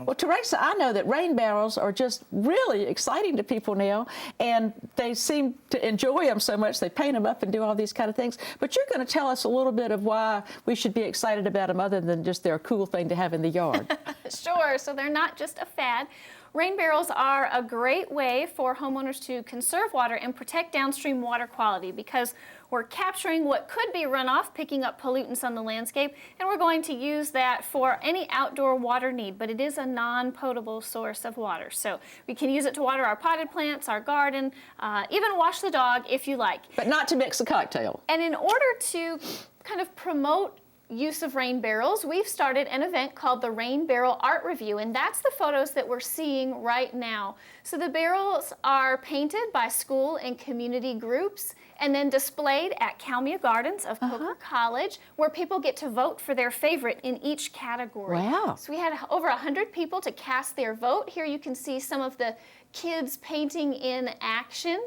Well, Teresa, I know that rain barrels are just really exciting to people now, and they seem to enjoy them so much they paint them up and do all these kind of things. But you're going to tell us a little bit of why we should be excited about them other than just they're a cool thing to have in the yard. Sure. So they're not just a fad. Rain barrels are a great way for homeowners to conserve water and protect downstream water quality because we're capturing what could be runoff, picking up pollutants on the landscape, and we're going to use that for any outdoor water need, but it is a non-potable source of water. So we can use it to water our potted plants, our garden, even wash the dog if you like. But not to mix a cocktail. And in order to kind of promote use of rain barrels, we've started an event called the Rain Barrel Art Review, and that's the photos that we're seeing right now. So the barrels are painted by school and community groups and then displayed at Kalmia Gardens of Coker College, where people get to vote for their favorite in each category. Wow. So we had over 100 people to cast their vote. Here you can see some of the kids painting in action.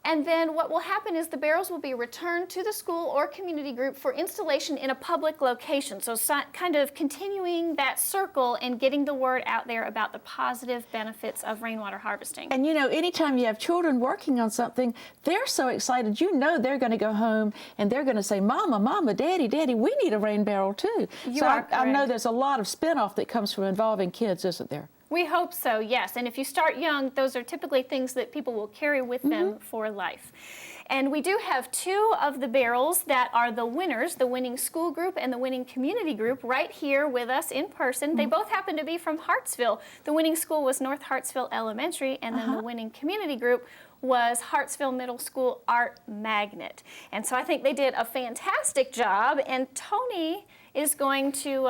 And then what will happen is the barrels will be returned to the school or community group for installation in a public location. So kind of continuing that circle and getting the word out there about the positive benefits of rainwater harvesting. And you know, anytime you have children working on something, they're so excited. You know they're going to go home and they're going to say, Mama, Mama, Daddy, Daddy, we need a rain barrel too. You are correct. I know there's a lot of spinoff that comes from involving kids, isn't there? We hope so, yes. And if you start young, those are typically things that people will carry with them for life. And we do have two of the barrels that are the winners, the winning school group and the winning community group, right here with us in person. They both happen to be from Hartsville. The winning school was North Hartsville Elementary, and then the winning community group was Hartsville Middle School Art Magnet. And so I think they did a fantastic job, and Tony is going to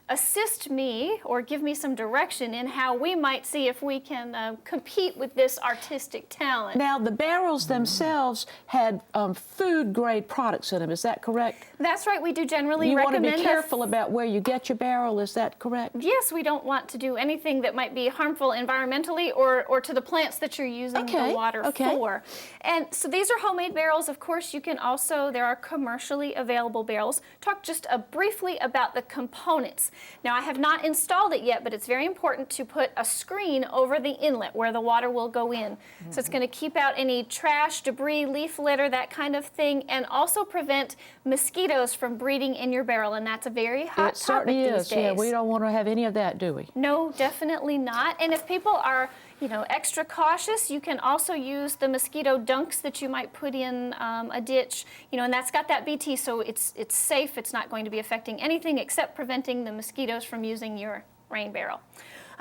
assist me or give me some direction in how we might see if we can compete with this artistic talent. Now, the barrels themselves had food-grade products in them, is that correct? That's right. We do generally you recommend... You want to be careful about where you get your barrel, is that correct? Yes, we don't want to do anything that might be harmful environmentally or to the plants that you're using the water for. And so these are homemade barrels. Of course, you can also, there are commercially available barrels. Talk just briefly about the components. Now, I have not installed it yet, but it's very important to put a screen over the inlet where the water will go in. So it's going to keep out any trash, debris, leaf litter, that kind of thing, and also prevent mosquitoes from breeding in your barrel, and that's a very hot topic these days. It certainly is. Yeah, we don't want to have any of that, do we? No, definitely not. And if people are, you know, extra cautious, you can also use the Mosquito Dunks that you might put in a ditch, you know, and that's got that BT, so it's safe. It's not going to be affecting anything except preventing the mosquitoes from using your rain barrel.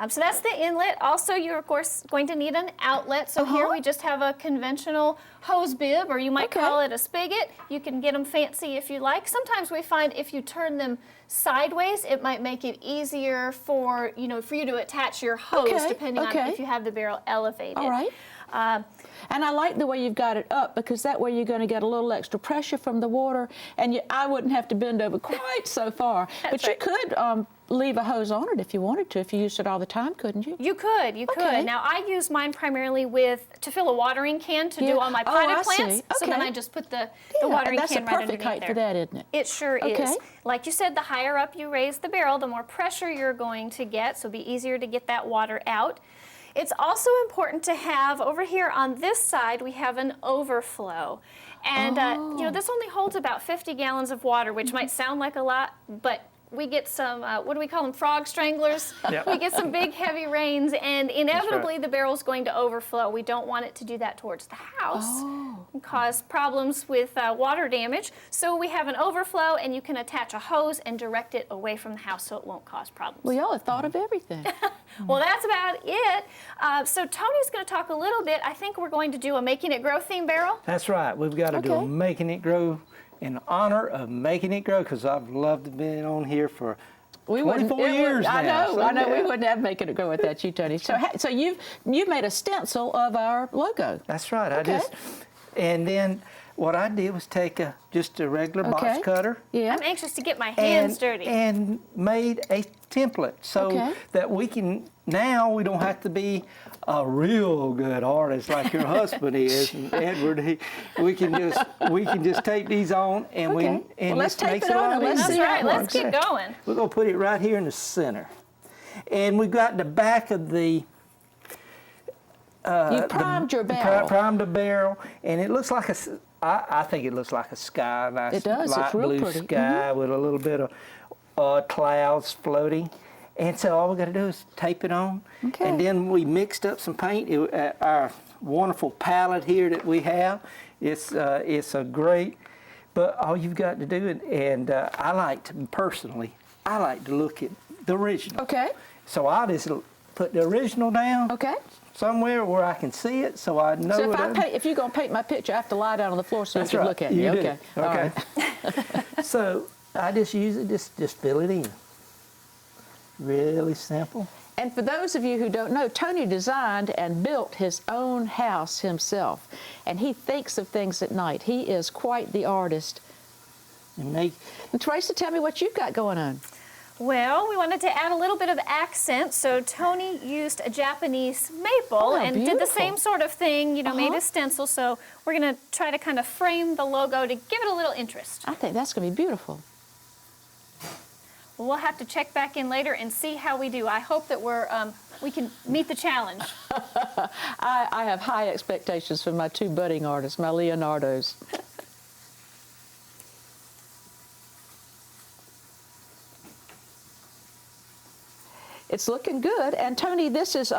So that's the inlet. Also, you're, of course, going to need an outlet. So here we just have a conventional hose bib, or you might call it a spigot. You can get them fancy if you like. Sometimes we find if you turn them sideways, it might make it easier for, you know, for you to attach your hose, depending on if you have the barrel elevated. All right. And I like the way you've got it up, because that way you're going to get a little extra pressure from the water, and I wouldn't have to bend over quite so far. But you could leave a hose on it if you wanted to, if you used it all the time, couldn't you? You could, you could. Now, I use mine primarily to fill a watering can to do all my potted plants. So then I just put the watering can right underneath there. That's a perfect height for that, isn't it? It sure is. Like you said, the higher up you raise the barrel, the more pressure you're going to get, so it'll be easier to get that water out. It's also important to have, over here on this side, we have an overflow. And, you know, this only holds about 50 gallons of water, which might sound like a lot, but we get some, what do we call them, frog stranglers? We get some big, heavy rains, and inevitably the barrel's going to overflow. We don't want it to do that towards the house and cause problems with water damage. So we have an overflow, and you can attach a hose and direct it away from the house so it won't cause problems. Well, y'all have thought of everything. Well, that's about it. So Tony's going to talk a little bit. I think we're going to do a Making It Grow theme barrel. That's right. We've got to do a Making It Grow in honor of Making It Grow, because I've loved to be on here for 24 years now. I know. We wouldn't have Making It Grow without you, Tony. So you've made a stencil of our logo. That's right. And then what I did was take just a regular box cutter. I'm anxious to get my hands dirty. And made a template so that we can, now we don't have to be a real good artist like your husband is, and Edward. We can just tape these on, and let's tape it on and let's see how it works. Let's get going. We're gonna put it right here in the center. And we've got the back of the you primed your barrel. Primed the barrel, and it looks like I think it looks like a sky, nice it does. light It's real blue pretty. sky with a little bit of clouds floating. And so all we got to do is tape it on. Okay. And then we mixed up some paint. Our wonderful palette here that we have, it's a great, but all you've got to do, and I like to look at the original. Okay. So I'll just put the original down. Okay. Somewhere where I can see it, so I know. So if you're going to paint my picture, I have to lie down on the floor so you can look at me. You do. Okay. All Okay. right. So I just use it, just fill it in. Really simple. And for those of you who don't know, Tony designed and built his own house himself, and he thinks of things at night. He is quite the artist. And Teresa, tell me what you've got going on. Well, we wanted to add a little bit of accent, so Tony used a Japanese maple and did the same sort of thing, made a stencil, so we're going to try to kind of frame the logo to give it a little interest. I think that's going to be beautiful. Well, we'll have to check back in later and see how we do. I hope that we can meet the challenge. I have high expectations for my two budding artists, my Leonardos. It's looking good. And Tony, this is,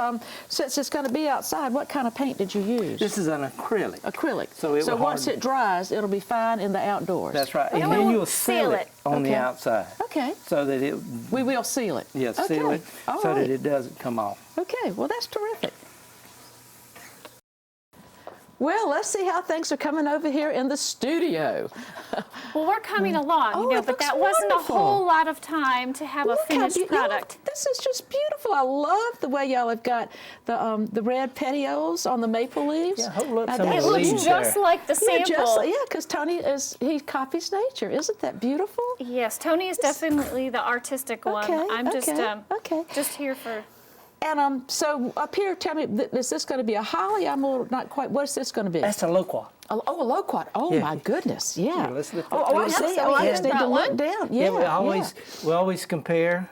since it's going to be outside, what kind of paint did you use? This is an acrylic. Acrylic. So once it dries, it'll be fine in the outdoors. That's right. And And then you'll seal it on the outside. Okay. So that it... We will seal it. Yes, seal it so that it doesn't come off. Okay, well, that's terrific. Well, let's see how things are coming over here in the studio. Well, we're coming along, but that wasn't a whole lot of time to have a finished product. This is just beautiful. I love the way y'all have got the red petioles on the maple leaves. Yeah, hold up some It of the looks leaves just there. like the sample. Because Tony he copies nature. Isn't that beautiful? Yes, Tony is definitely the artistic one. I'm just here for... And so up here, tell me, is this going to be a holly? I'm a little not quite. What is this going to be? That's a loquat. A loquat. Oh Yeah. my goodness! Yeah. Here, let's lift I up see. the- I just need to Brought look down. Yeah. we always compare,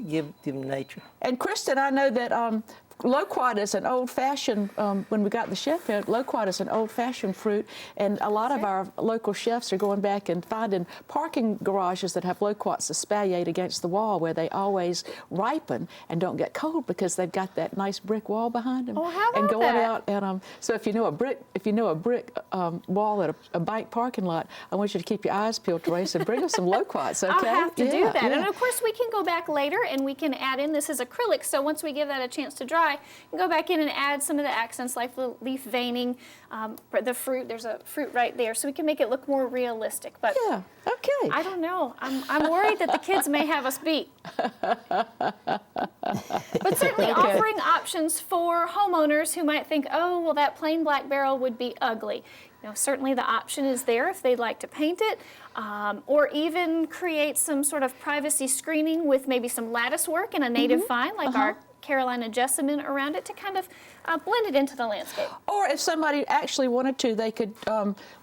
give nature. And Kristen, I know that loquat is an old-fashioned, when we got the chef here, loquat is an old-fashioned fruit, and a lot of our local chefs are going back and finding parking garages that have loquats espaliered against the wall where they always ripen and don't get cold because they've got that nice brick wall behind them. Oh, how about and going that? out and so if you know a brick wall at a bank parking lot, I want you to keep your eyes peeled, Teresa, and bring us some loquats. Okay? I'll have to do that. Yeah. And of course, we can go back later and we can add in, this is acrylic, so once we give that a chance to dry, you can go back in and add some of the accents like the leaf veining, the fruit. There's a fruit right there, so we can make it look more realistic. But Yeah. Okay. I don't know. I'm worried that the kids may have us beat. But certainly offering options for homeowners who might think, oh, well, that plain black barrel would be ugly. Certainly the option is there if they'd like to paint it, or even create some sort of privacy screening with maybe some lattice work in a native vine, like our Carolina jessamine around it, to kind of blend it into the landscape. Or if somebody actually wanted to, they could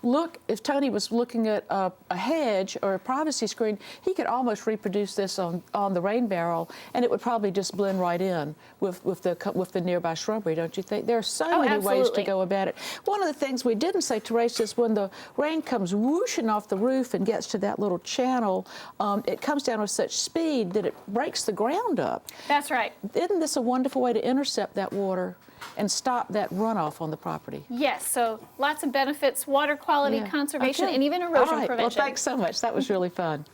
look, if Tony was looking at a hedge or a privacy screen, he could almost reproduce this on the rain barrel, and it would probably just blend right in with the nearby shrubbery, don't you think? There are so many ways to go about it. One of the things we didn't say, Teresa, is when the rain comes whooshing off the roof and gets to that little channel, it comes down with such speed that it breaks the ground up. That's right. Isn't this a wonderful way to intercept that water and stop that runoff on the property? Yes, so lots of benefits, water quality, conservation, and even erosion All right. prevention. Well, thanks so much. That was really fun.